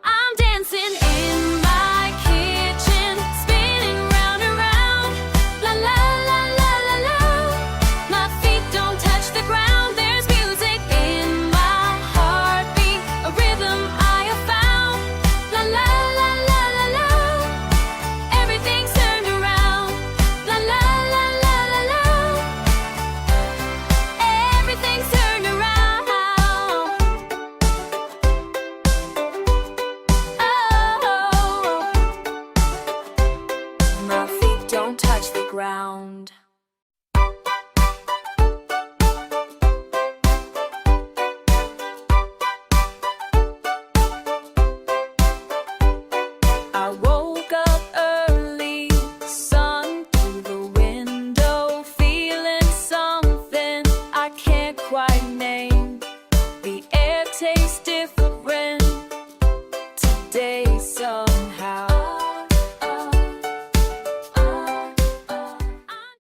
I'm dancing in my kitchen, spinning round and round. La la la la la la. My feet don't touch the ground. There's music in my heartbeat, a rhythm I have found. La la la la la la. Everything's turned around. La la la la la la. Everything's turned around. Oh, my feet don't touch the ground.